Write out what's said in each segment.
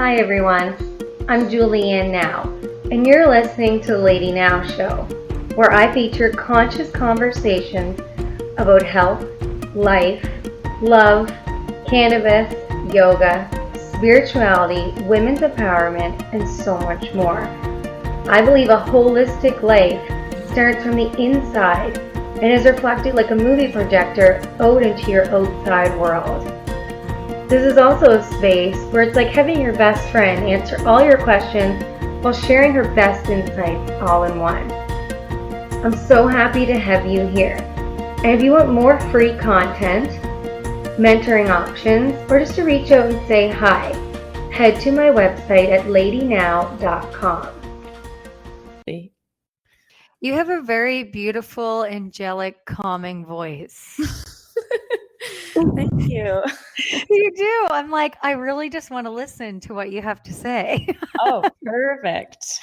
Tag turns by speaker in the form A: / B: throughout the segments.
A: Hi everyone, I'm Julianne Now, and you're listening to the Lady Now Show, where I feature conscious conversations about health, life, love, cannabis, yoga, spirituality, women's empowerment, and so much more. I believe a holistic life starts from the inside and is reflected like a movie projector out into your outside world. This is also a space where it's like having your best friend answer all your questions while sharing her best insights all in one. I'm so happy to have you here. And if you want more free content, mentoring options, or just to reach out and say hi, head to my website at ladynow.com.
B: You have a very beautiful, angelic, calming voice.
C: Thank you.
B: You do. I'm like, I really just want to listen to what you have to say.
C: Oh, perfect.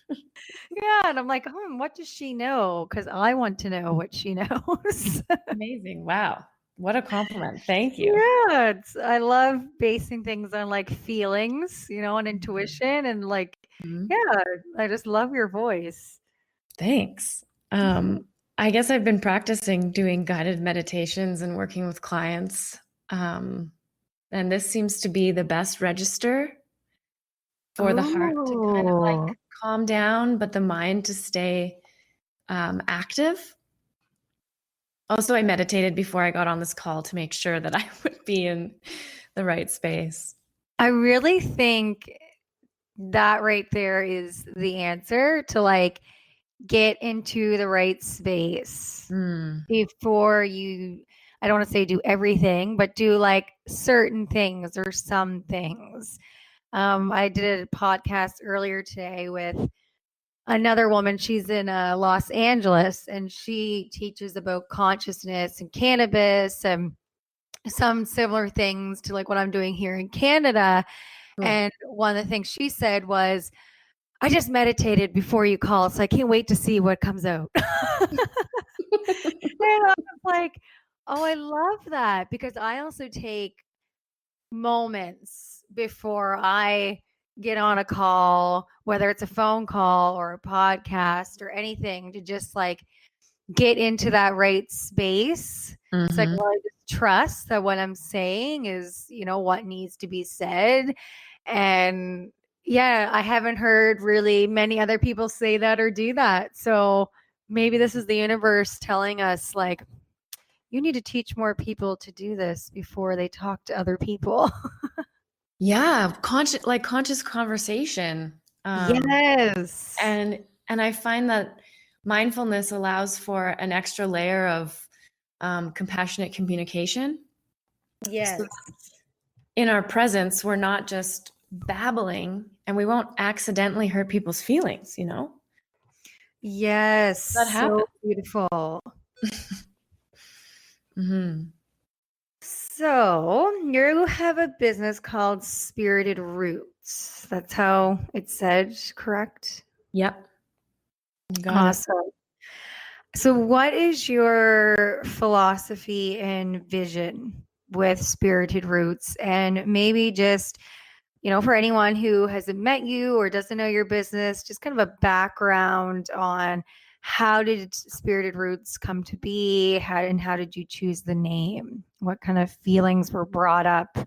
B: Yeah. And I'm like, what does she know? Because I want to know what she knows.
C: Amazing. Wow. What a compliment. Thank you.
B: Yeah. I love basing things on like feelings, and intuition. And like, yeah, I just love your voice.
C: Thanks. I guess I've been practicing doing guided meditations and working with clients. And this seems to be the best register for the heart to kind of like calm down, but the mind to stay active. Also, I meditated before I got on this call to make sure that I would be in the right space.
B: I really think that right there is the answer to like get into the right space before you, I don't want to say do everything, but do like certain things or some things. I did a podcast earlier today with another woman. She's in Los Angeles, and she teaches about consciousness and cannabis and some similar things to like what I'm doing here in Canada. And one of the things she said was, I just meditated before you called, so I can't wait to see what comes out. And I was like, oh, I love that, because I also take moments before I get on a call, whether it's a phone call or a podcast or anything, to just like get into that right space. It's like, well, I just trust that what I'm saying is, what needs to be said. And yeah, I haven't heard really many other people say that or do that. So maybe this is the universe telling us, like, you need to teach more people to do this before they talk to other people.
C: Yeah, conscious conversation.
B: Yes.
C: And I find that mindfulness allows for an extra layer of compassionate communication.
B: Yes.
C: So in our presence, we're not just babbling, and we won't accidentally hurt people's feelings,
B: Yes.
C: That happens.
B: So beautiful. So you have a business called Spirited Roots. That's how it's said, correct?
C: Yep.
B: Awesome. So what is your philosophy and vision with Spirited Roots? And maybe just, for anyone who hasn't met you or doesn't know your business, just kind of a background on how did Spirited Roots come to be? How did you choose the name? What kind of feelings were brought up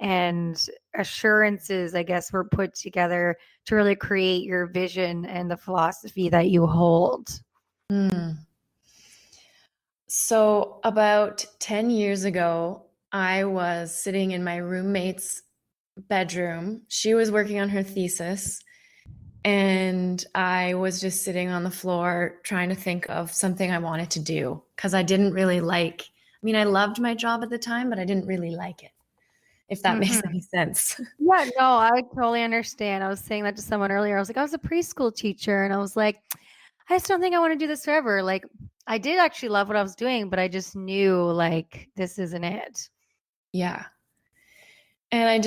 B: and assurances, I guess, were put together to really create your vision and the philosophy that you hold?
C: So about 10 years ago, I was sitting in my roommate's bedroom. She was working on her thesis, and I was just sitting on the floor trying to think of something I wanted to do, because I didn't really I loved my job at the time, but I didn't really like it, if that makes any sense.
B: Yeah, no, I totally understand. I was saying that to someone earlier. I was like, I was a preschool teacher, and I was like, I just don't think I want to do this forever. Like, I did actually love what I was doing, but I just knew, like, this isn't it.
C: Yeah. And I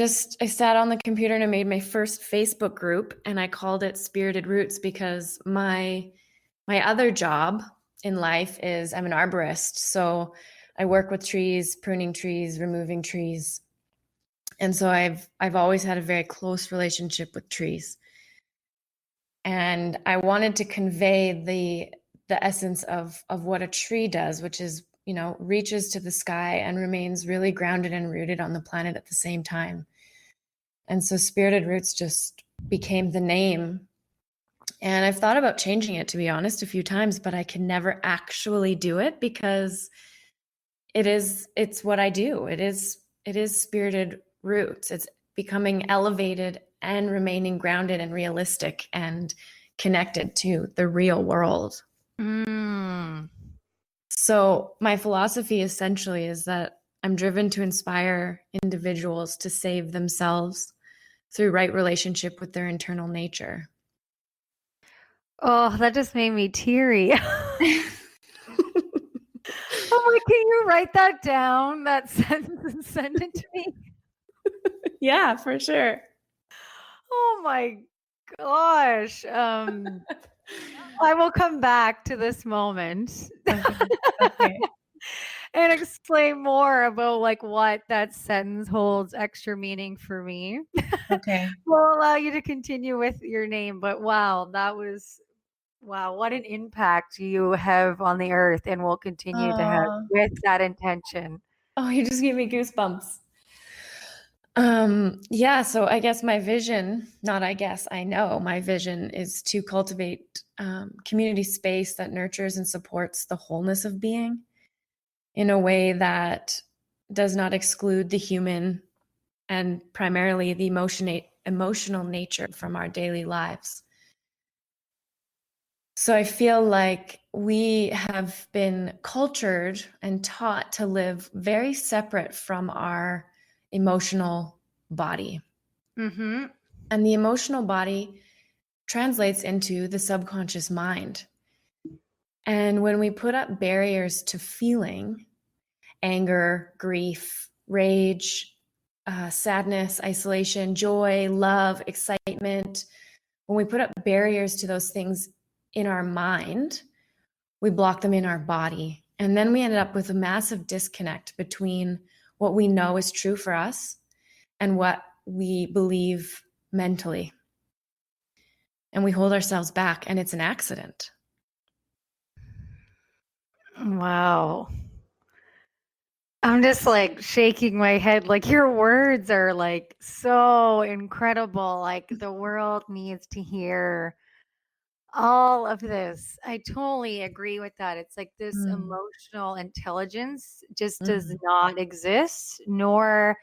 C: sat on the computer and I made my first Facebook group, and I called it Spirited Roots, because my other job in life is I'm an arborist. So I work with trees, pruning trees, removing trees. And so I've always had a very close relationship with trees. And I wanted to convey the essence of what a tree does, which is, reaches to the sky and remains really grounded and rooted on the planet at the same time. And so Spirited Roots just became the name. And I've thought about changing it, to be honest, a few times, but I can never actually do it because it's what I do. It is Spirited Roots. It's becoming elevated and remaining grounded and realistic and connected to the real world. So my philosophy essentially is that I'm driven to inspire individuals to save themselves through right relationship with their internal nature.
B: Oh, that just made me teary. I'm like, can you write that down, that sentence, and send it to me?
C: Yeah, for sure.
B: Oh my gosh. I will come back to this moment.
C: Okay.
B: And explain more about like what that sentence holds extra meaning for me.
C: Okay.
B: We'll allow you to continue with your name, but wow, what an impact you have on the earth and will continue to have with that intention.
C: Oh, you just gave me goosebumps. Yeah, so I guess my vision, I know my vision is to cultivate community space that nurtures and supports the wholeness of being in a way that does not exclude the human and primarily the emotional nature from our daily lives. So I feel like we have been cultured and taught to live very separate from our emotional body.
B: Mm-hmm.
C: And the emotional body translates into the subconscious mind. And when we put up barriers to feeling, anger, grief, rage, sadness, isolation, joy, love, excitement, when we put up barriers to those things in our mind, we block them in our body. And then we ended up with a massive disconnect between what we know is true for us and what we believe mentally. And we hold ourselves back, and it's an accident.
B: Wow. I'm just like shaking my head. Like your words are like so incredible. Like the world needs to hear all of this. I totally agree with that. It's like this emotional intelligence just does not exist, nor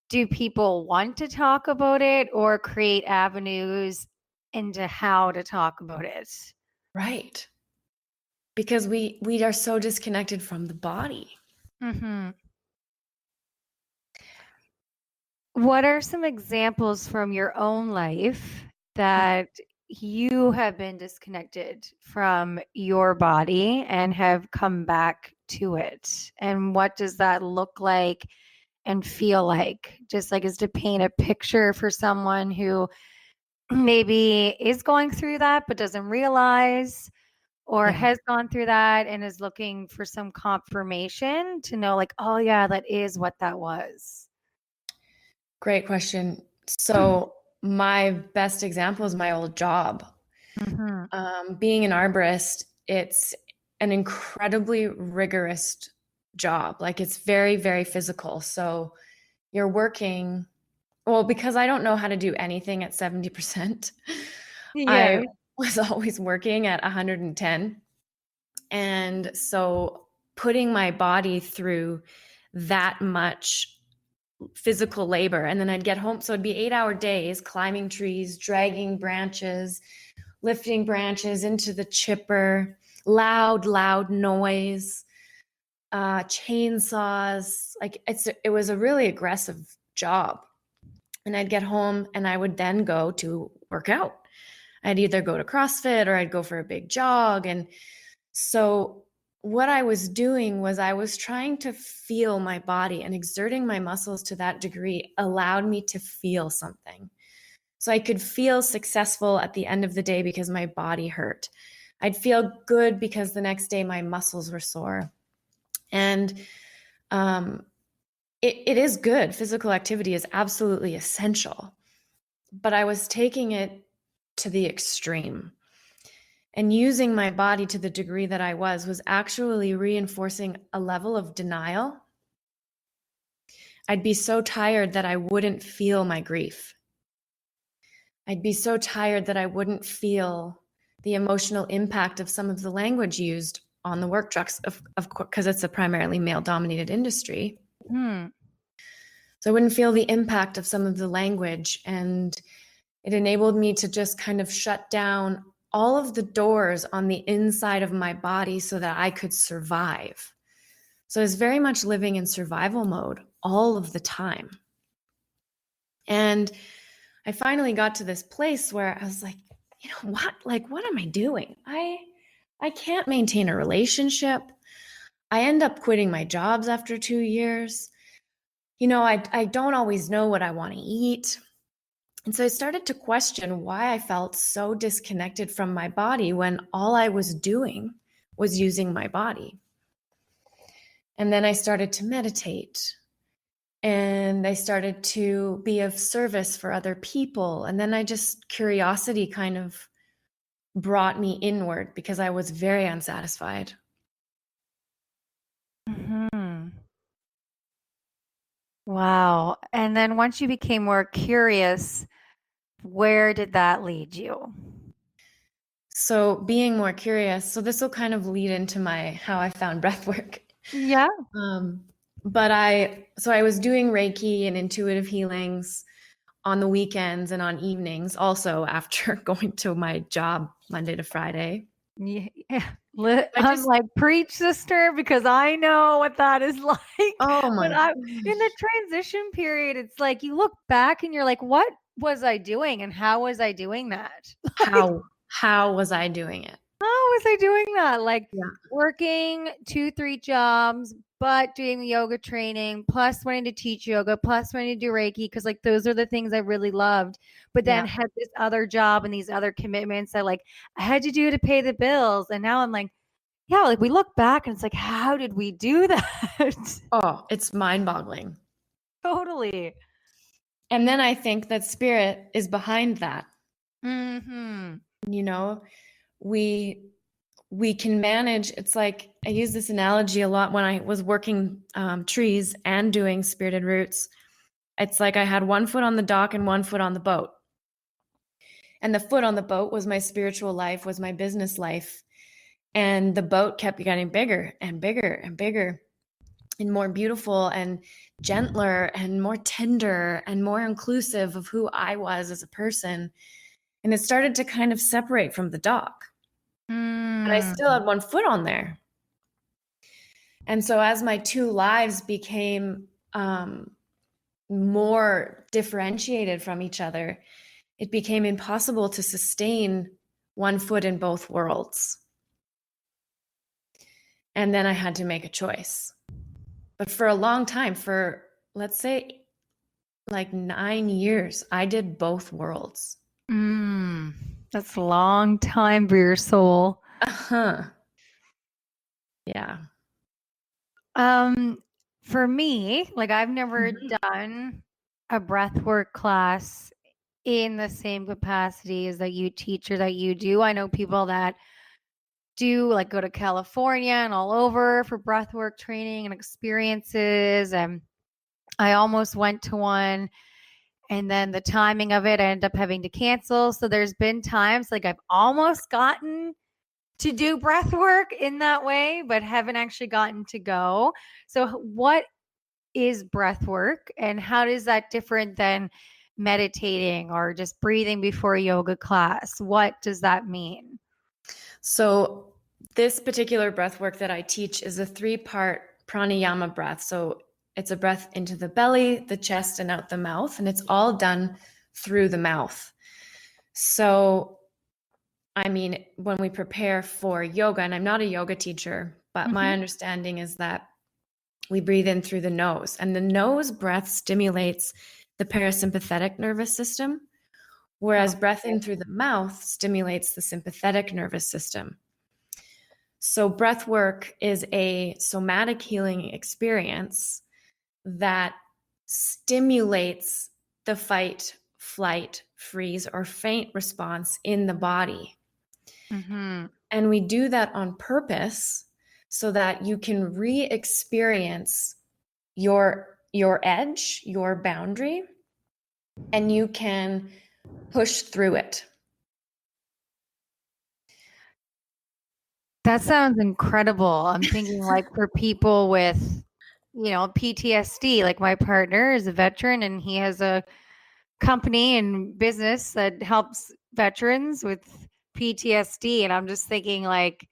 B: do people want to talk about it or create avenues into how to talk about it.
C: Right. Because we are so disconnected from the body.
B: Mm-hmm. What are some examples from your own life that you have been disconnected from your body and have come back to it? And what does that look like and feel like? Just like is to paint a picture for someone who maybe is going through that but doesn't realize, or has gone through that and is looking for some confirmation to know like, oh yeah, that is what that was.
C: Great question. So my best example is my old job.
B: Mm-hmm.
C: Being an arborist, it's an incredibly rigorous job. Like it's very, very physical. So you're working, well, because I don't know how to do anything at 70%, I
B: Yeah.
C: was always working at 110. And so putting my body through that much physical labor, and then I'd get home. So it'd be 8-hour days, climbing trees, dragging branches, lifting branches into the chipper, loud noise, chainsaws. Like it was a really aggressive job. And I'd get home and I would then go to work out. I'd either go to CrossFit or I'd go for a big jog. And so what I was doing was I was trying to feel my body, and exerting my muscles to that degree allowed me to feel something. So I could feel successful at the end of the day because my body hurt. I'd feel good because the next day my muscles were sore. And it is good. Physical activity is absolutely essential, but I was taking it to the extreme. And using my body to the degree that I was actually reinforcing a level of denial. I'd be so tired that I wouldn't feel my grief. I'd be so tired that I wouldn't feel the emotional impact of some of the language used on the work trucks, of course, because it's a primarily male-dominated industry. So I wouldn't feel the impact of some of the language, and it enabled me to just kind of shut down all of the doors on the inside of my body so that I could survive. So I was very much living in survival mode all of the time. And I finally got to this place where I was like, you know what? Like, what am I doing? I can't maintain a relationship. I end up quitting my jobs after 2 years. You know, I don't always know what I want to eat. And so I started to question why I felt so disconnected from my body when all I was doing was using my body. And then I started to meditate, and I started to be of service for other people. And then curiosity kind of brought me inward because I was very unsatisfied.
B: Wow. And then once you became more curious, where did that lead you?
C: So being more curious, so this will kind of lead into how I found breathwork.
B: Yeah.
C: But I was doing Reiki and intuitive healings on the weekends and on evenings, also after going to my job Monday to Friday.
B: Yeah. I'm like, preach, sister, because I know what that is like.
C: Oh my
B: gosh. In the transition period, it's like you look back and you're like, what was I doing and how was I doing that?
C: How was I doing it?
B: How was I doing that? Like
C: Yeah.
B: working 2-3 jobs, but doing yoga training, plus wanting to teach yoga, plus wanting to do Reiki, because like those are the things I really loved. But then had this other job and these other commitments that like I had to do to pay the bills. And now I'm like, yeah, like we look back and it's like, how did we do that?
C: Oh, it's mind-boggling.
B: Totally.
C: And then I think that spirit is behind that.
B: You
C: know, we can manage. It's like, I use this analogy a lot when I was working trees and doing spirited roots. It's like I had one foot on the dock and one foot on the boat. And the foot on the boat was my spiritual life, was my business life. And the boat kept getting bigger and bigger and bigger and more beautiful and gentler and more tender and more inclusive of who I was as a person. And it started to kind of separate from the dock. And I still had one foot on there. And so as my two lives became more differentiated from each other, it became impossible to sustain one foot in both worlds. And then I had to make a choice. But for a long time, for let's say like 9 years, I did both worlds.
B: That's a long time for your soul.
C: Yeah.
B: For me, like I've never done a breathwork class in the same capacity as that you teach or that you do. I know people that do like go to California and all over for breathwork training and experiences. And I almost went to one, and then the timing of it, I ended up having to cancel. So there's been times like I've almost gotten to do breath work in that way, but haven't actually gotten to go. So what is breath work, and how is that different than meditating or just breathing before a yoga class? What does that mean?
C: So this particular breath work that I teach is a 3-part pranayama breath. So it's a breath into the belly, the chest, and out the mouth, and it's all done through the mouth. So, I mean, when we prepare for yoga, and I'm not a yoga teacher, but my understanding is that we breathe in through the nose, and the nose breath stimulates the parasympathetic nervous system, whereas breath in through the mouth stimulates the sympathetic nervous system. So breath work is a somatic healing experience that stimulates the fight, flight, freeze, or faint response in the body.
B: Mm-hmm.
C: And we do that on purpose so that you can re-experience your edge, your boundary, and you can push through it.
B: That sounds incredible. I'm thinking like for people with, PTSD, like my partner is a veteran and he has a company and business that helps veterans with PTSD. And I'm just thinking like,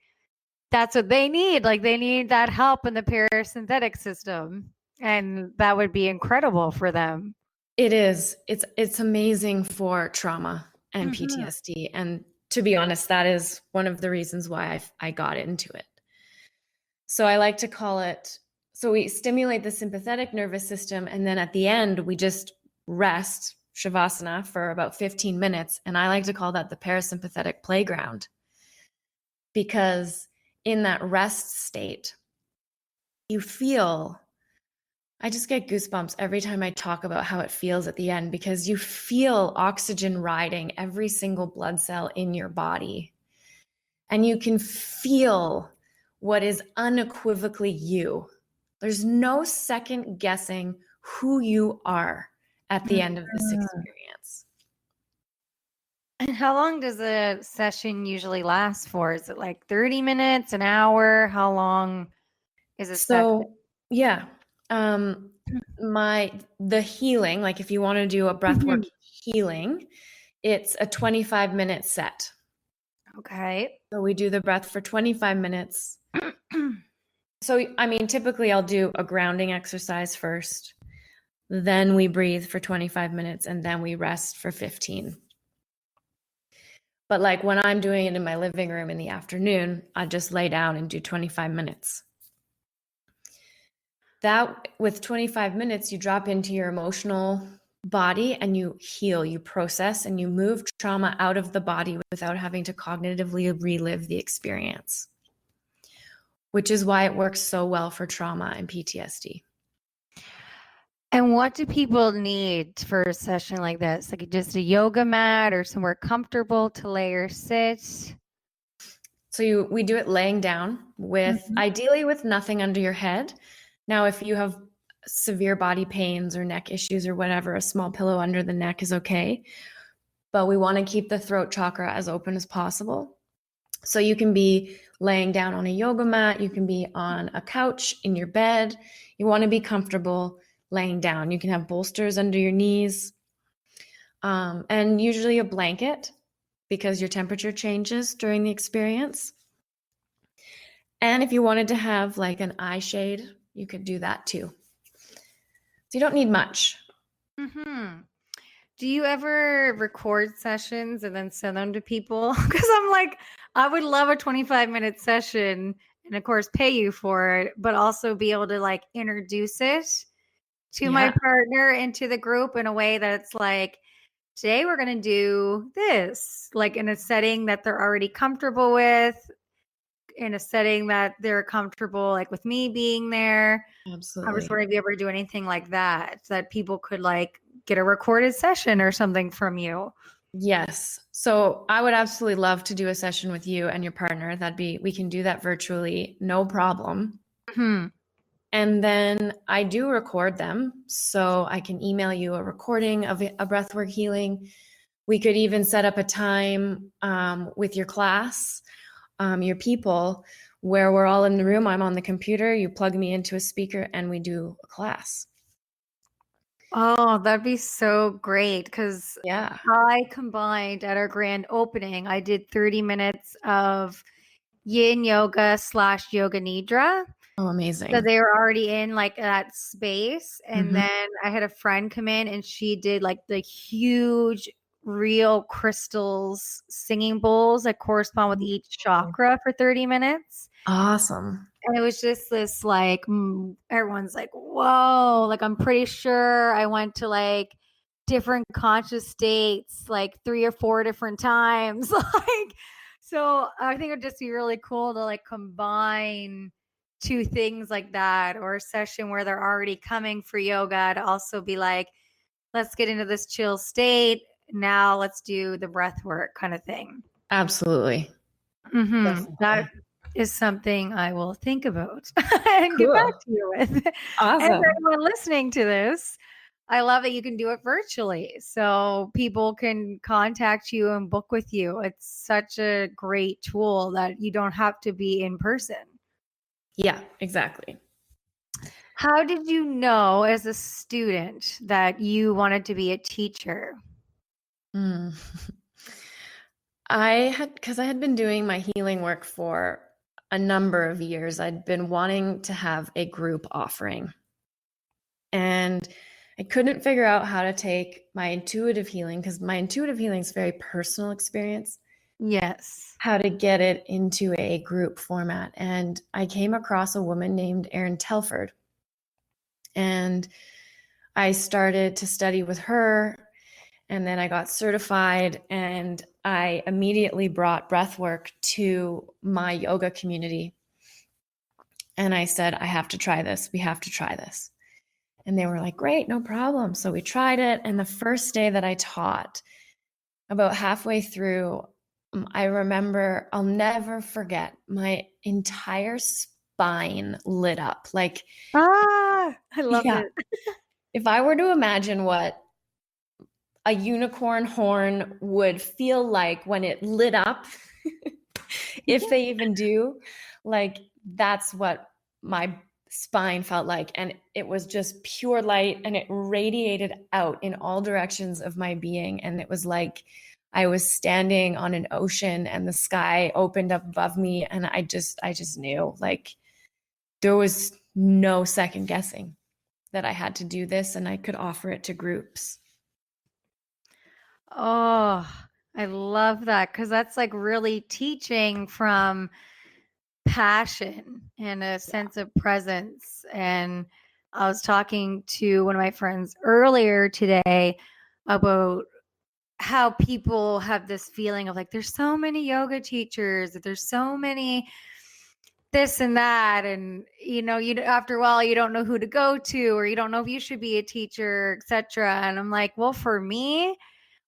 B: that's what they need. Like they need that help in the parasympathetic system. And that would be incredible for them.
C: It is. It's amazing for trauma and
B: Mm-hmm.
C: PTSD. And to be honest, that is one of the reasons why I got into it. So I like to call it, so we stimulate the sympathetic nervous system, and then at the end, we just rest, Shavasana, for about 15 minutes. And I like to call that the parasympathetic playground. Because in that rest state, you feel, I just get goosebumps every time I talk about how it feels at the end, because you feel oxygen riding every single blood cell in your body. And you can feel what is unequivocally you. There's no second guessing who you are at the end of this experience.
B: And how long does a session usually last for? Is it like 30 minutes, an hour? How long is a session?
C: Yeah. The healing, like if you want to do a breathwork healing, it's a 25-minute set.
B: Okay.
C: So we do the breath for 25 minutes. So, I mean, typically I'll do a grounding exercise first, then we breathe for 25 minutes, and then we rest for 15. But like when I'm doing it in my living room in the afternoon, I just lay down and do 25 minutes. That with 25 minutes, you drop into your emotional body and you heal, you process, and you move trauma out of the body without having to cognitively relive the experience, which is why it works so well for trauma and PTSD.
B: And what do people need for a session like this? Like just a yoga mat or somewhere comfortable to lay or sit?
C: So we do it laying down with, ideally with nothing under your head. Now, if you have severe body pains or neck issues or whatever, a small pillow under the neck is okay. But we want to keep the throat chakra as open as possible. So you can be laying down on a yoga mat. You can be on a couch in your bed. You want to be comfortable laying down. You can have bolsters under your knees, and usually a blanket because your temperature changes during the experience. And if you wanted to have like an eye shade, you could do that too. So you don't need much.
B: Mm-hmm. Do you ever record sessions and then send them to people? Because I'm like, I would love a 25-minute session and of course pay you for it, but also be able to like introduce it to my partner and to the group in a way that's like, today we're going to do this, like in a setting that they're already comfortable with, in a setting that they're comfortable, like with me being there.
C: Absolutely.
B: I was wondering if you ever do anything like that people could like get a recorded session or something from you.
C: Yes. So I would absolutely love to do a session with you and your partner. We can do that virtually, no problem.
B: Mm-hmm.
C: And then I do record them. So I can email you a recording of a breathwork healing. We could even set up a time with your class, your people, where we're all in the room. I'm on the computer, you plug me into a speaker, and we do a class.
B: Oh, that'd be so great because
C: Yeah.
B: I combined at our grand opening, I did 30 minutes of yin yoga / yoga nidra.
C: Oh, amazing.
B: So they were already in like that space. And then I had a friend come in and she did like the huge real crystals singing bowls that correspond with each chakra for 30 minutes.
C: Awesome.
B: And it was just this like, everyone's like, whoa, like I'm pretty sure I went to like different conscious states like 3 or 4 different times. Like, so I think it'd just be really cool to like combine to things like that, or a session where they're already coming for yoga, to also be like, let's get into this chill state. Now let's do the breath work kind of thing.
C: Absolutely.
B: That is something I will think about and get back to you with.
C: Awesome.
B: And everyone listening to this, I love that you can do it virtually. So people can contact you and book with you. It's such a great tool that you don't have to be in person.
C: Yeah, exactly.
B: How did you know as a student that you wanted to be a teacher?
C: Because I had been doing my healing work for a number of years. I'd been wanting to have a group offering. And I couldn't figure out how to take my intuitive healing, because my intuitive healing is a very personal experience.
B: Yes.
C: How to get it into a group format. And I came across a woman named Erin Telford. And I started to study with her. And then I got certified, and I immediately brought breathwork to my yoga community. And I said, I have to try this. We have to try this. And they were like, great, no problem. So we tried it. And the first day that I taught, about halfway through, I remember, I'll never forget, my entire spine lit up. Like,
B: I love it.
C: If I were to imagine what a unicorn horn would feel like when it lit up, if they even do, like, that's what my spine felt like. And it was just pure light, and it radiated out in all directions of my being. And it was like I was standing on an ocean, and the sky opened up above me. And I just knew, like, there was no second guessing that I had to do this, and I could offer it to groups.
B: Oh, I love that, because that's like really teaching from passion and a sense of presence. And I was talking to one of my friends earlier today about how people have this feeling of like, there's so many yoga teachers, that there's so many this and that, and you after a while you don't know who to go to, or you don't know if you should be a teacher, etc. And I'm like, well, for me,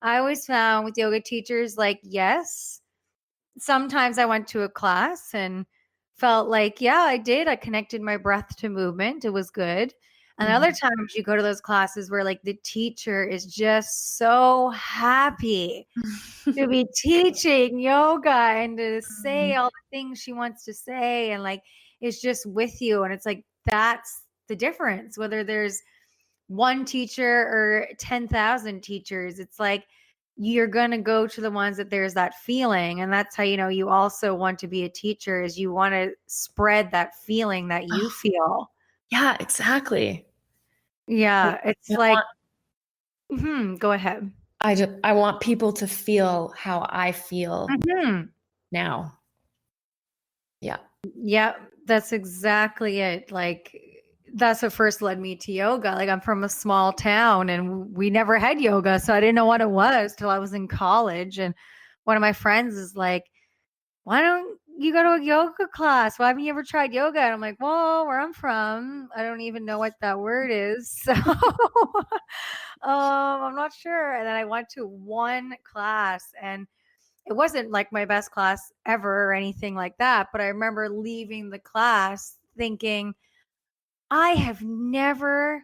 B: I always found with yoga teachers, like, yes, sometimes I went to a class and felt like, yeah, I did. I connected my breath to movement. It was good. And other times you go to those classes where like the teacher is just so happy to be teaching yoga and to say all the things she wants to say, and like it's just with you. And it's like, that's the difference, whether there's one teacher or 10,000 teachers. It's like you're going to go to the ones that there's that feeling. And that's how you also want to be a teacher, is you want to spread that feeling that you feel.
C: Yeah, exactly.
B: Yeah, it's go ahead.
C: I want people to feel how I feel now. Yeah.
B: Yeah, that's exactly it. Like, that's what first led me to yoga. Like, I'm from a small town and we never had yoga, so I didn't know what it was till I was in college. And one of my friends is like, why don't you go to a yoga class? Why haven't you ever tried yoga? And I'm like, well, where I'm from, I don't even know what that word is. So I'm not sure. And then I went to one class, and it wasn't like my best class ever or anything like that. But I remember leaving the class thinking, I have never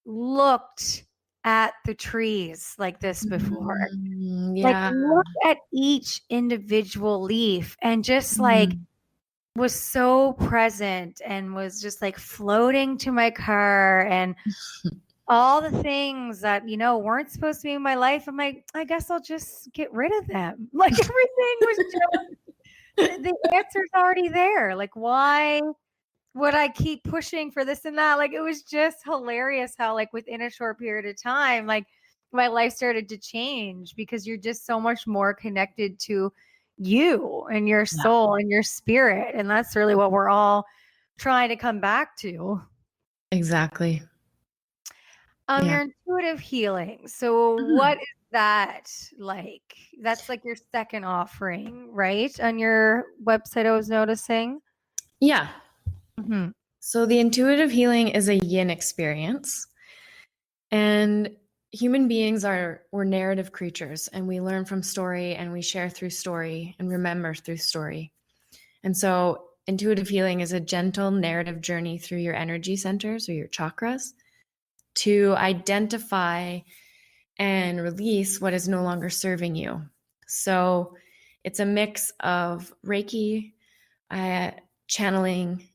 B: looked at the trees like this before.
C: Yeah.
B: Like, look at each individual leaf, and just like was so present, and was just like floating to my car, and all the things that weren't supposed to be in my life. I'm like, I guess I'll just get rid of them. Like, everything was just the answer's already there. Like, why would I keep pushing for this and that? Like, it was just hilarious how, like, within a short period of time, like, my life started to change, because you're just so much more connected to you and your soul and your spirit. And that's really what we're all trying to come back to.
C: Exactly.
B: Your intuitive healing. So what is that like? That's like your second offering, right? On your website, I was noticing.
C: Yeah.
B: Mm-hmm.
C: So the intuitive healing is a yin experience. And human beings we're narrative creatures, and we learn from story, and we share through story, and remember through story. And so intuitive healing is a gentle narrative journey through your energy centers or your chakras to identify and release what is no longer serving you. So it's a mix of Reiki, channeling.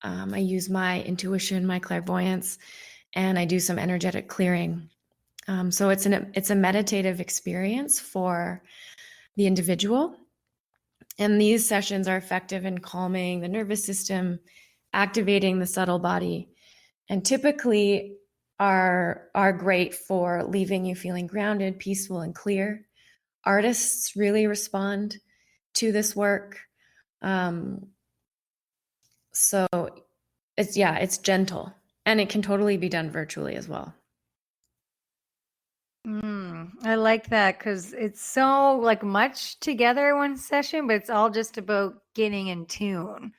C: I use my intuition, my clairvoyance, and I do some energetic clearing. So it's a meditative experience for the individual. And these sessions are effective in calming the nervous system, activating the subtle body, and typically are great for leaving you feeling grounded, peaceful, and clear. Artists really respond to this work. So it's gentle, and it can totally be done virtually as well.
B: I like that because it's so like much together in one session, but it's all just about getting in tune.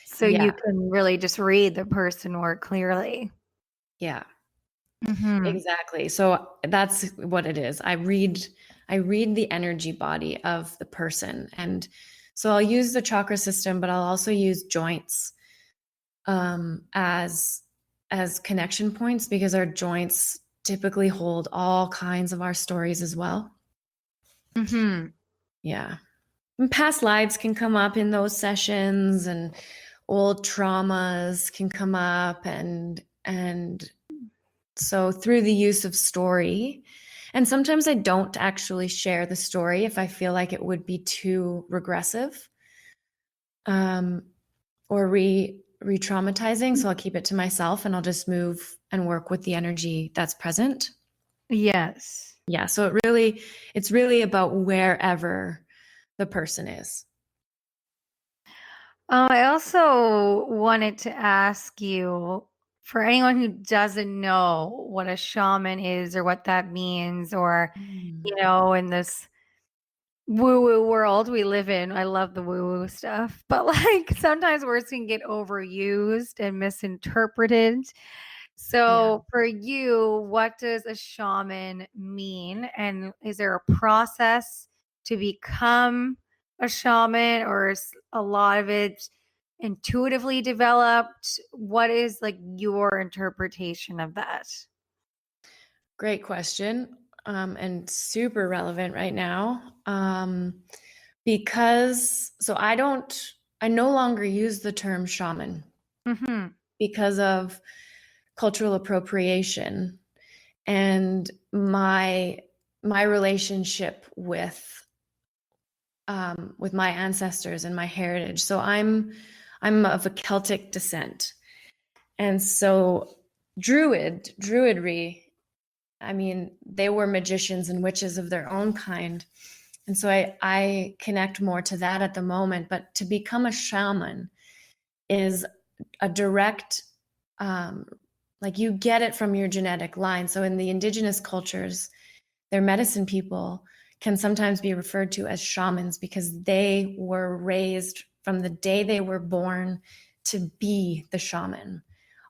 B: So you can really just read the person more clearly.
C: Yeah.
B: Mm-hmm.
C: Exactly. So that's what it is. I read the energy body of the person. And so I'll use the chakra system, but I'll also use joints as connection points, because our joints typically hold all kinds of our stories as well.
B: Mm-hmm.
C: Yeah. And past lives can come up in those sessions, and old traumas can come up, and so through the use of story, and sometimes I don't actually share the story if I feel like it would be too regressive or re-traumatizing. So I'll keep it to myself, and I'll just move and work with the energy that's present.
B: Yes.
C: Yeah. So it's really about wherever the person is.
B: I also wanted to ask you, for anyone who doesn't know what a shaman is or what that means, or, in this woo-woo world we live in, I love the woo-woo stuff, but like sometimes words can get overused and misinterpreted. So for you, what does a shaman mean? And is there a process to become a shaman, or is a lot of it intuitively developed? What is like your interpretation of that?
C: Great question, and super relevant right now. Because I no longer use the term shaman because of cultural appropriation and my relationship with my ancestors and my heritage. So I'm of a Celtic descent, and so druidry, I mean, they were magicians and witches of their own kind. And so I connect more to that at the moment. But to become a shaman is a direct, like you get it from your genetic line. So in the indigenous cultures, their medicine people can sometimes be referred to as shamans because they were raised from the day they were born to be the shaman.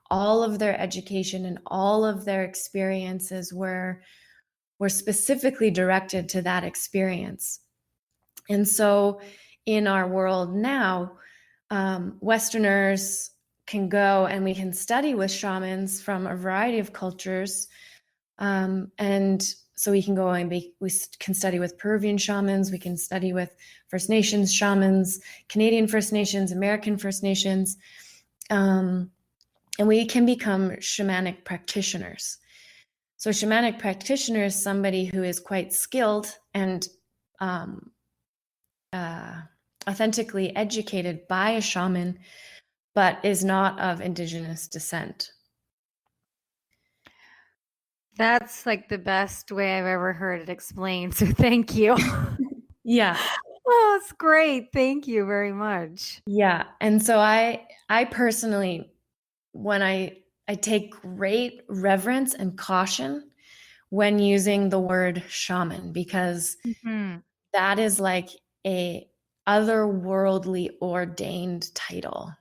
C: All of their education and all of their experiences were specifically directed to that experience. And so in our world now, Westerners can go and we can study with shamans from a variety of cultures. And so we can go and we can study with Peruvian shamans, we can study with First Nations shamans, Canadian First Nations, American First Nations, and we can become shamanic practitioners. So shamanic practitioner is somebody who is quite skilled and authentically educated by a shaman, but is not of indigenous descent.
B: That's like the best way I've ever heard it explained. So thank you.
C: Yeah.
B: Oh, it's great. Thank you very much.
C: Yeah. And so I personally, when I take great reverence and caution when using the word shaman, because that is like a otherworldly ordained title.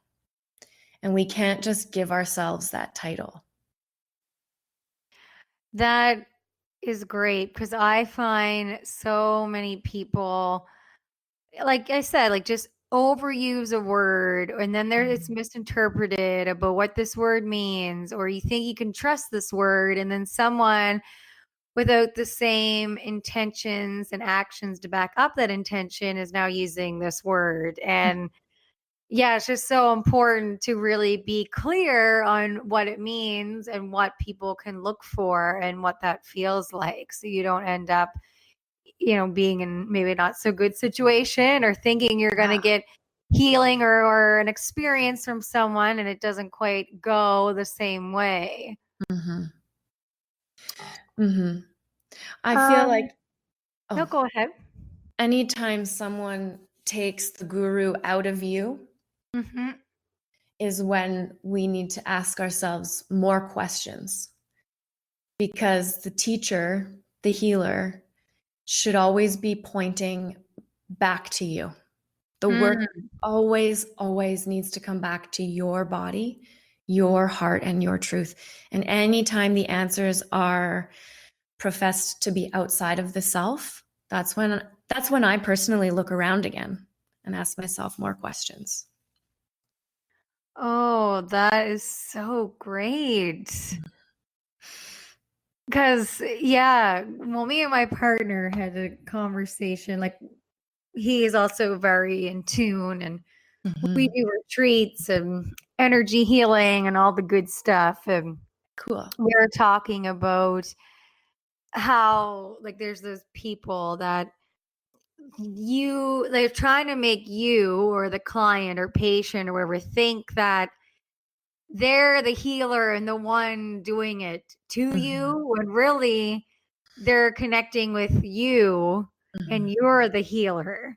C: And we can't just give ourselves that title.
B: That is great, because I find so many people, like I said, like just overuse a word, and then it's misinterpreted about what this word means, or you think you can trust this word, and then someone without the same intentions and actions to back up that intention is now using this word. And yeah, it's just so important to really be clear on what it means and what people can look for and what that feels like, so you don't end up, being in maybe not so good situation, or thinking you're going to get healing or an experience from someone, and it doesn't quite go the same way.
C: I feel like,
B: no, go ahead.
C: Anytime someone takes the guru out of you is when we need to ask ourselves more questions, because the teacher, the healer, should always be pointing back to you. The work always needs to come back to your body, your heart, and your truth. And anytime the answers are professed to be outside of the self, that's when I personally look around again and ask myself more questions.
B: Oh, that is so great. Because, yeah, well, me and my partner had a conversation. Like, he is also very in tune, and we do retreats and energy healing and all the good stuff. And
C: cool.
B: We were talking about how, like, there's those people that they're trying to make you or the client or patient or whatever think that they're the healer and the one doing it to you, when really they're connecting with you and you're the healer.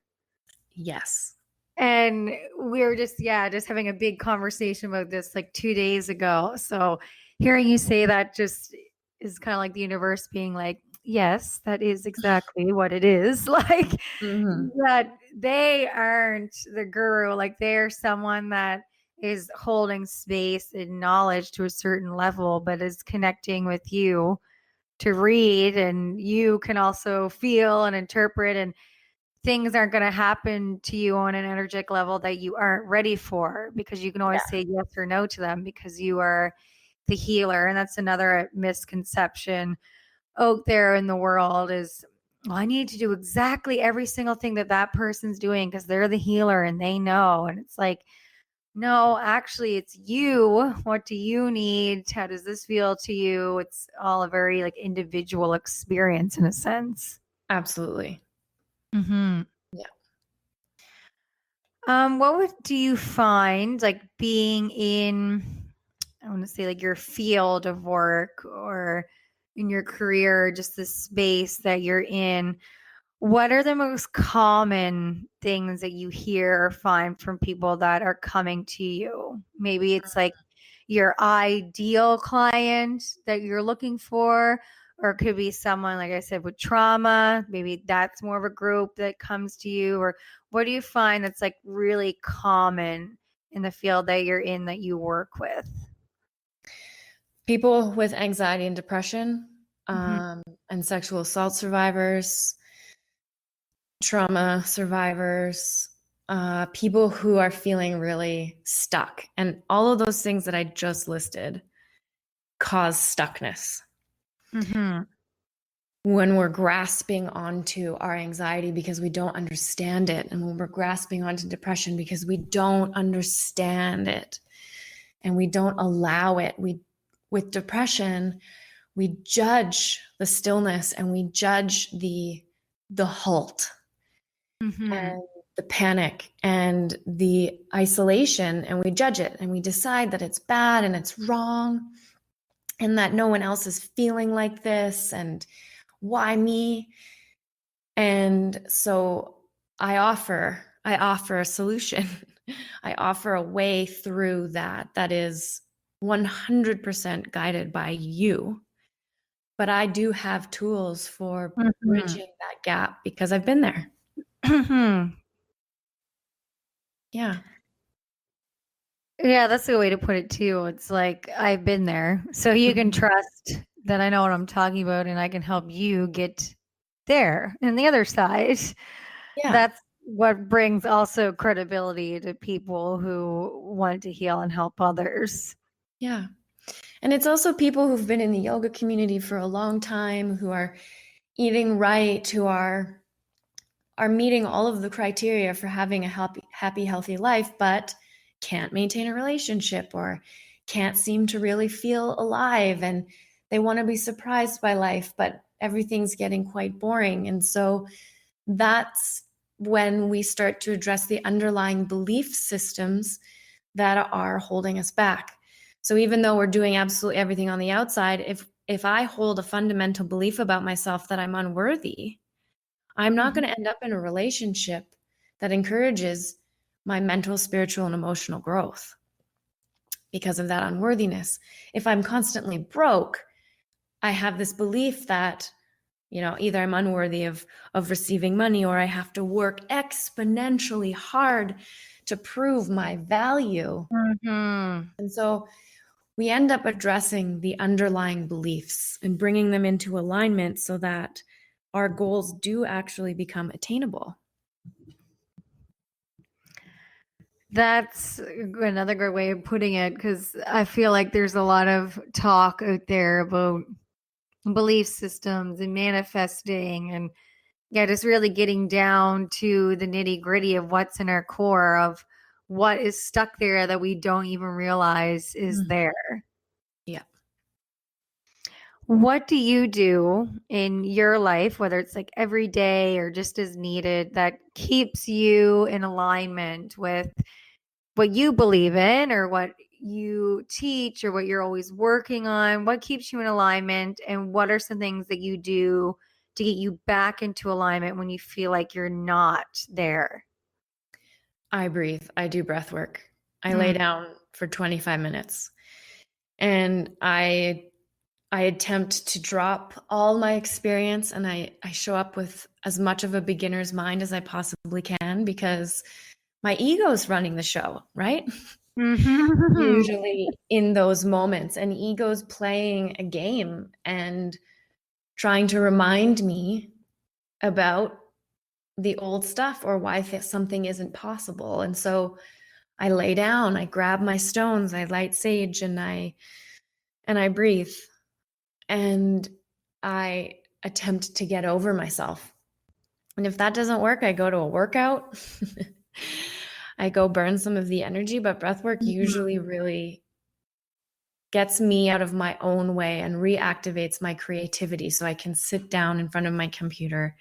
C: Yes.
B: And we were just having a big conversation about this like 2 days ago. So hearing you say that just is kind of like the universe being like, yes, that is exactly what it is. Like that they aren't the guru, like they're someone that is holding space and knowledge to a certain level, but is connecting with you to read, and you can also feel and interpret, and things aren't going to happen to you on an energetic level that you aren't ready for, because you can always say yes or no to them because you are the healer. And that's another misconception out there in the world is, well, I need to do exactly every single thing that person's doing because they're the healer and they know. And it's like, no, actually it's you. What do you need? How does this feel to you? It's all a very like individual experience in a sense.
C: Absolutely.
B: Yeah. Do you find like being in, I want to say like your field of work or in your career, just the space that you're in, what are the most common things that you hear or find from people that are coming to you? Maybe it's like your ideal client that you're looking for, or it could be someone, like I said, with trauma. Maybe that's more of a group that comes to you. Or what do you find that's like really common in the field that you're in that you work with?
C: People with anxiety and depression, and sexual assault survivors, trauma survivors, people who are feeling really stuck. And all of those things that I just listed cause stuckness. When we're grasping onto our anxiety because we don't understand it, and when we're grasping onto depression because we don't understand it and we don't allow it, with depression, we judge the stillness and we judge the halt and the panic and the isolation, and we judge it and we decide that it's bad and it's wrong and that no one else is feeling like this and why me? And so I offer a solution. I offer a way through that is 100% guided by you. But I do have tools for bridging that gap because I've been there. Yeah.
B: Yeah, that's the way to put it too. It's like I've been there. So you can trust that I know what I'm talking about and I can help you get there and the other side.
C: Yeah.
B: That's what brings also credibility to people who want to heal and help others.
C: Yeah. And it's also people who've been in the yoga community for a long time, who are eating right, who are meeting all of the criteria for having a happy, healthy life, but can't maintain a relationship or can't seem to really feel alive. And they want to be surprised by life, but everything's getting quite boring. And so that's when we start to address the underlying belief systems that are holding us back. So even though we're doing absolutely everything on the outside, if I hold a fundamental belief about myself that I'm unworthy, I'm not going to end up in a relationship that encourages my mental, spiritual, and emotional growth because of that unworthiness. If I'm constantly broke, I have this belief that, either I'm unworthy of receiving money, or I have to work exponentially hard to prove my value.
B: Mm-hmm.
C: And so we end up addressing the underlying beliefs and bringing them into alignment so that our goals do actually become attainable.
B: That's another great way of putting it, because I feel like there's a lot of talk out there about belief systems and manifesting, and just really getting down to the nitty gritty of what's in our core, of what is stuck there that we don't even realize is there.
C: Yeah.
B: What do you do in your life, whether it's like every day or just as needed, that keeps you in alignment with what you believe in or what you teach or what you're always working on? What keeps you in alignment, and what are some things that you do to get you back into alignment when you feel like you're not there?
C: I breathe. I do breath work. I lay down for 25 minutes and I attempt to drop all my experience, and I show up with as much of a beginner's mind as I possibly can, because my ego's running the show, right? Usually in those moments, and ego's playing a game and trying to remind me about the old stuff or why something isn't possible. And so I lay down, I grab my stones, I light sage, and I breathe, and I attempt to get over myself. And if that doesn't work, I go to a workout. I go burn some of the energy, but breath work usually really gets me out of my own way and reactivates my creativity, so I can sit down in front of my computer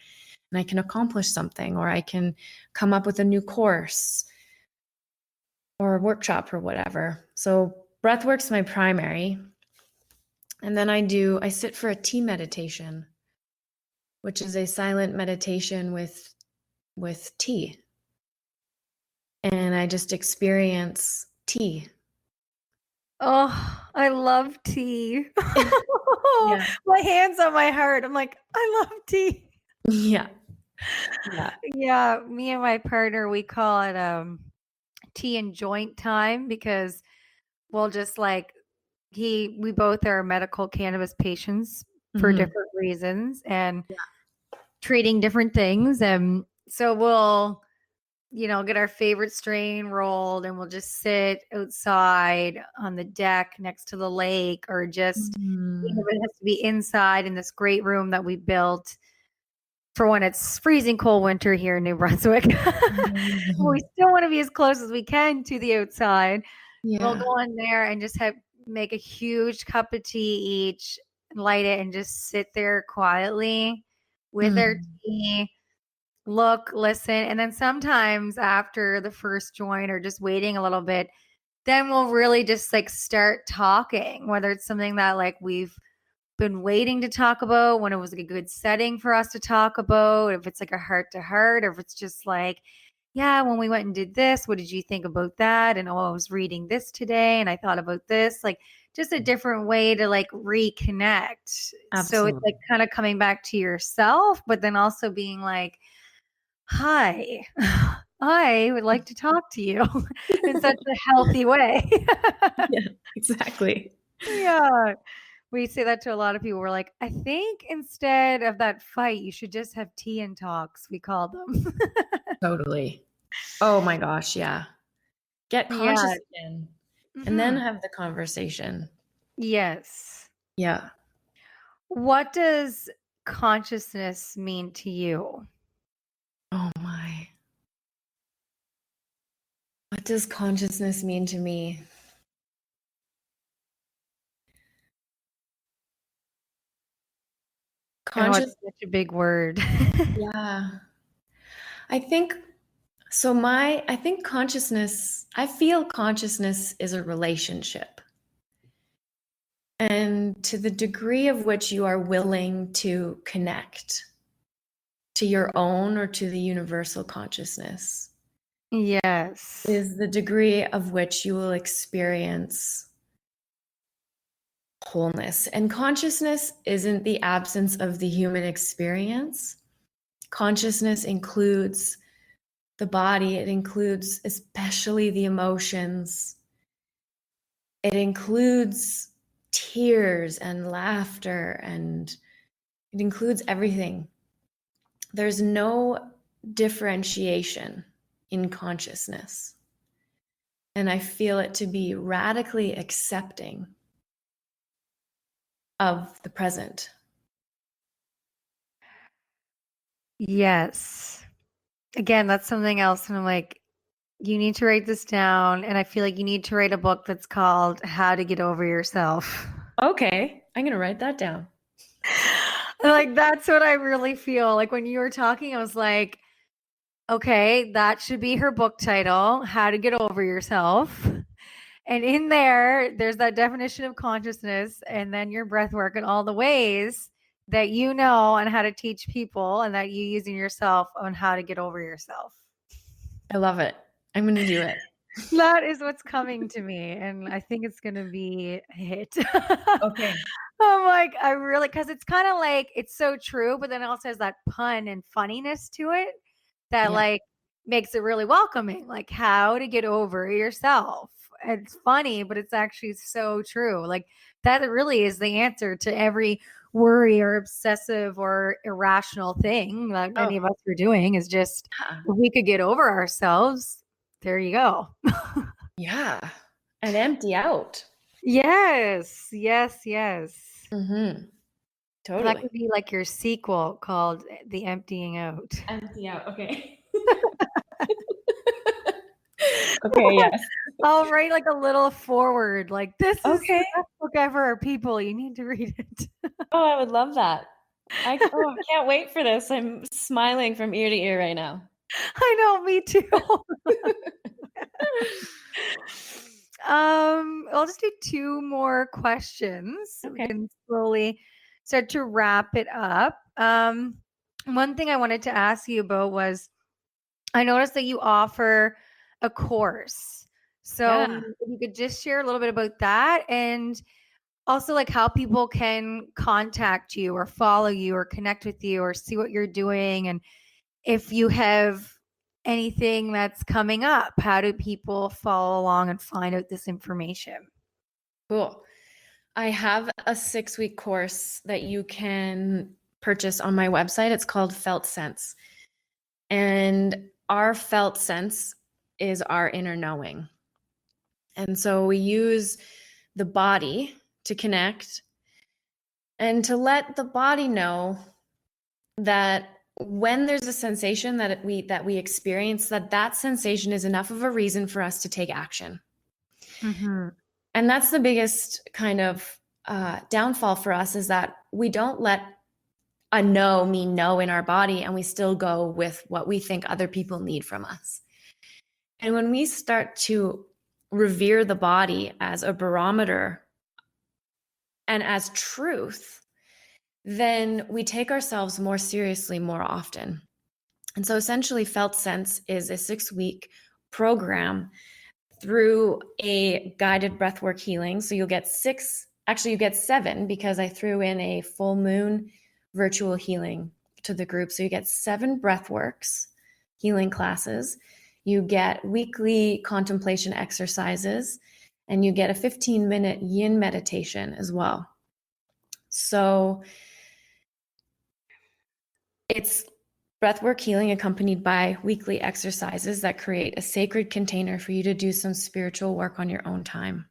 C: and I can accomplish something, or I can come up with a new course or a workshop or whatever. So breath work's my primary. And then I sit for a tea meditation, which is a silent meditation with tea. And I just experience tea.
B: Oh, I love tea.
C: Yeah.
B: My hands on my heart. I'm like, I love tea.
C: Yeah. Yeah.
B: Yeah, me and my partner, we call it tea and joint time, because we'll just like we both are medical cannabis patients for different reasons and treating different things. And so we'll, get our favorite strain rolled, and we'll just sit outside on the deck next to the lake, or just, it has to be inside in this great room that we built for when it's freezing cold winter here in New Brunswick. We still want to be as close as we can to the outside.
C: Yeah.
B: We'll go in there and just make a huge cup of tea each, light it, and just sit there quietly with our tea, look, listen. And then sometimes after the first joint, or just waiting a little bit, then we'll really just like start talking, whether it's something that like we've been waiting to talk about, when it was like a good setting for us to talk about, if it's like a heart to heart, or if it's just like, yeah, when we went and did this, what did you think about that? And I was reading this today and I thought about this, like just a different way to like reconnect.
C: Absolutely.
B: So it's like kind of coming back to yourself, but then also being like, hi, I would like to talk to you in such a healthy way.
C: Yeah, exactly.
B: Yeah. We say that to a lot of people. We're like, I think instead of that fight, you should just have tea and talks, we call them.
C: Totally. Oh my gosh, yeah. Get conscious
B: Yeah.
C: again and then
B: Mhm.
C: have the conversation.
B: Yes.
C: Yeah.
B: What does consciousness mean to you?
C: Oh my. What does consciousness mean to me?
B: I know it's
C: Conscious,
B: such a big word.
C: yeah. I think so. I think consciousness, I feel consciousness is a relationship. And to the degree of which you are willing to connect to your own or to the universal consciousness
B: Yes.
C: is the degree of which you will experience wholeness. And consciousness isn't the absence of the human experience. Consciousness includes the body, it includes especially the emotions, it includes tears and laughter, and it includes everything. There's no differentiation in consciousness. And I feel it to be radically accepting of the present.
B: Yes. Again, that's something else. And I'm like, you need to write this down. And I feel like you need to write a book that's called How to Get Over Yourself.
C: Okay, I'm going to write that down.
B: Like, that's what I really feel. Like, when you were talking, I was like, okay, that should be her book title, How to Get Over Yourself. And in there, there's that definition of consciousness, and then your breath work and all the ways that you know on how to teach people and that you using yourself on how to get over yourself.
C: I love it. I'm going to do it.
B: That is what's coming to me. And I think it's going to be a hit.
C: Okay.
B: I'm like, I really, because it's kind of like, it's so true, but then it also has that pun and funniness to it that
C: Yeah.
B: like makes it really welcoming, like how to get over yourself. It's funny, but it's actually so true. Like that really is the answer to every worry or obsessive or irrational thing that any of us are doing is just if we could get over ourselves. There you go.
C: Yeah. And empty out.
B: Yes, yes, yes.
C: Mm-hmm.
B: And that
C: Totally.
B: could be like your sequel called The Emptying Out.
C: Empty out. Okay. Okay, yes.
B: I'll write like a little forward, like this is
C: Okay.
B: the best book ever, people. You need to read it.
C: Oh, I would love that. I can't wait for this. I'm smiling from ear to ear right now.
B: I know, me too. I'll just do two more questions. We
C: Okay.
B: can slowly start to wrap it up. One thing I wanted to ask you about was I noticed that you offer a course. So
C: Yeah.
B: if you could just share a little bit about that and also like how people can contact you or follow you or connect with you or see what you're doing and if you have anything that's coming up, how do people follow along and find out this information?
C: Cool. I have a 6-week course that you can purchase on my website. It's called Felt Sense. And our felt sense is our inner knowing. And so we use the body to connect and to let the body know that when there's a sensation that we experience, that sensation is enough of a reason for us to take action.
B: Mm-hmm.
C: And that's the biggest kind of downfall for us, is that we don't let a no mean no in our body, and we still go with what we think other people need from us. And when we start to revere the body as a barometer and as truth, then we take ourselves more seriously more often. And so essentially, Felt Sense is a 6-week program through a guided breathwork healing. So you'll get 6, actually you get 7, because I threw in a full moon virtual healing to the group. So you get 7 breathworks, healing classes. You get weekly contemplation exercises, and you get a 15-minute yin meditation as well. So it's breathwork healing accompanied by weekly exercises that create a sacred container for you to do some spiritual work on your own time.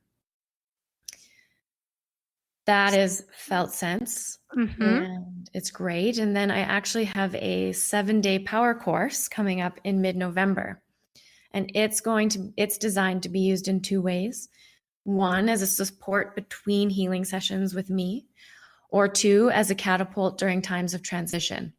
C: That is Felt Sense, and it's great. And then I actually have a 7-day power course coming up in mid-November. And it's designed to be used in 2 ways. 1, as a support between healing sessions with me, or 2, as a catapult during times of transition.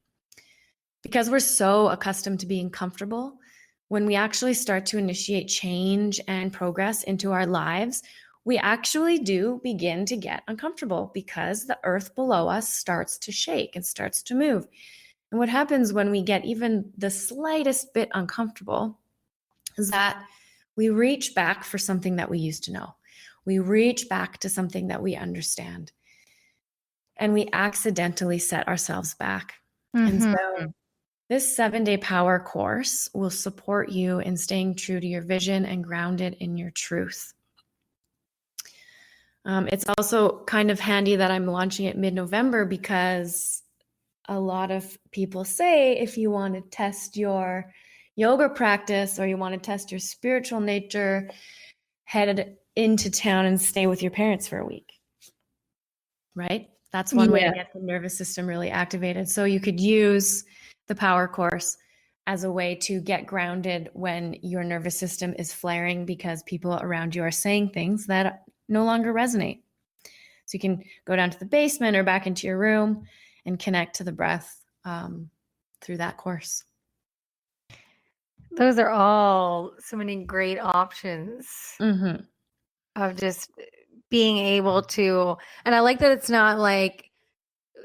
C: Because we're so accustomed to being comfortable, when we actually start to initiate change and progress into our lives, we actually do begin to get uncomfortable because the earth below us starts to shake and starts to move. And what happens when we get even the slightest bit uncomfortable is that we reach back for something that we used to know. We reach back to something that we understand. And we accidentally set ourselves back. And so this 7-day power course will support you in staying true to your vision and grounded in your truth. It's also kind of handy that I'm launching it mid-November because a lot of people say if you want to test your yoga practice or you want to test your spiritual nature, head into town and stay with your parents for a week, right? That's one way to get the nervous system really activated. So you could use the power course as a way to get grounded when your nervous system is flaring because people around you are saying things that no longer resonate. So you can go down to the basement or back into your room and connect to the breath through that course.
B: Those are all so many great options of just being able to, and I like that it's not like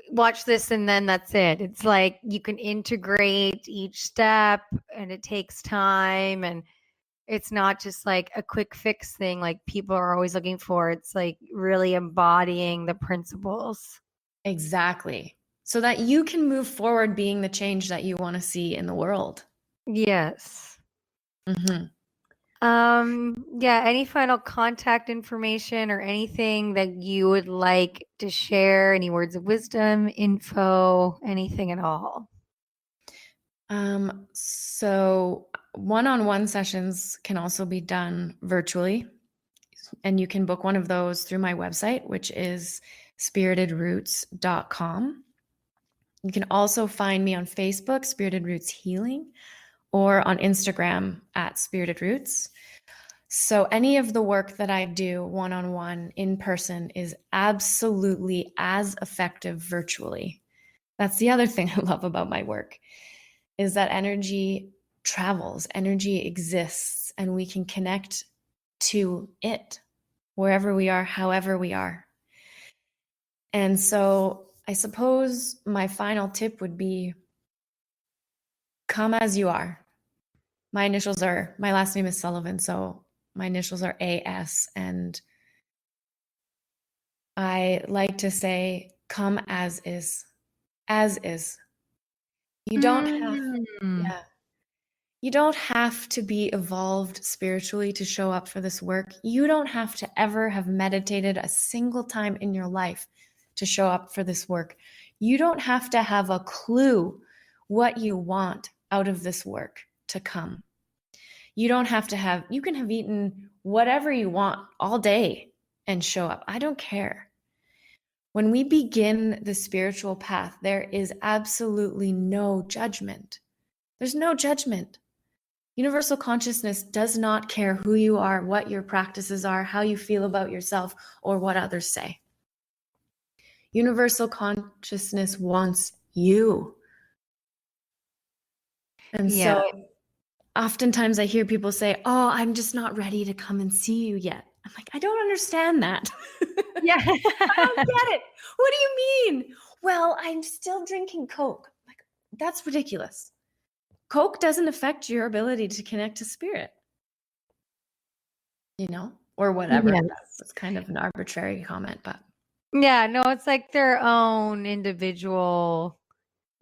B: watch this and then that's it. It's like you can integrate each step and it takes time, and it's not just like a quick fix thing like people are always looking for. It's like really embodying the principles.
C: Exactly. So that you can move forward being the change that you want to see in the world.
B: Yes. Yeah, any final contact information or anything that you would like to share? Any words of wisdom, info, anything at all?
C: So one-on-one sessions can also be done virtually, and you can book one of those through my website, which is spiritedroots.com. You can also find me on Facebook, Spirited Roots Healing, or on Instagram at Spirited Roots. So any of the work that I do one-on-one in person is absolutely as effective virtually. That's the other thing I love about my work, is that energy travels, energy exists, and we can connect to it wherever we are, however we are. And so I suppose my final tip would be come as you are. My last name is Sullivan, so my initials are AS, and I like to say, come as is. As is. You don't have to be evolved spiritually to show up for this work. You don't have to ever have meditated a single time in your life to show up for this work. You don't have to have a clue what you want out of this work to come. You can have eaten whatever you want all day and show up. I don't care. When we begin the spiritual path, there is absolutely no judgment. There's no judgment. Universal consciousness does not care who you are, what your practices are, how you feel about yourself, or what others say. Universal consciousness wants you. And so oftentimes I hear people say, oh, I'm just not ready to come and see you yet. I'm like, I don't understand that.
B: Yeah.
C: I don't get it. What do you mean? Well, I'm still drinking Coke. Like, that's ridiculous. Coke doesn't affect your ability to connect to spirit, or whatever.
B: Yes.
C: That's kind of an arbitrary comment, but.
B: Yeah, no, it's like their own individual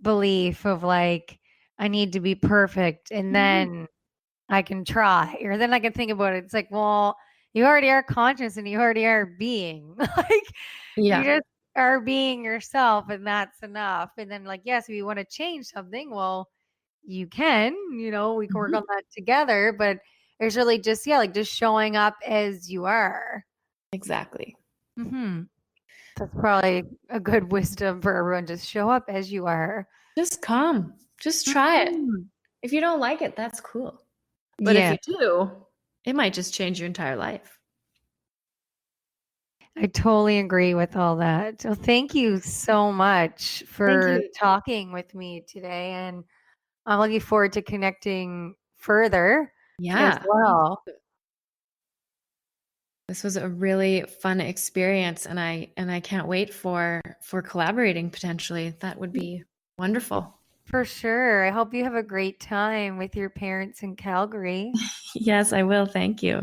B: belief of like, I need to be perfect. And then I can try. Or then I can think about it. It's like, well, you already are conscious and you already are being. Like, you just are being yourself, and that's enough. And then, like, yes, if you want to change something, well, you can, we can work on that together. But it's really just, like just showing up as you are.
C: Exactly.
B: That's probably a good wisdom for everyone. Just show up as you are.
C: Just come. Just try it. If you don't like it, that's cool. But if you do, it might just change your entire life.
B: I totally agree with all that. So thank you so much for talking with me today. And I'm looking forward to connecting further as well.
C: This was a really fun experience, and I can't wait for collaborating potentially. That would be wonderful.
B: For sure. I hope you have a great time with your parents in Calgary.
C: Yes, I will. Thank you.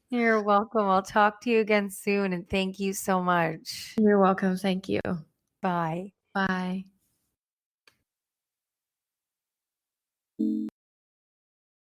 B: You're welcome. I'll talk to you again soon, and thank you so much.
C: You're welcome. Thank you.
B: Bye.
C: Bye.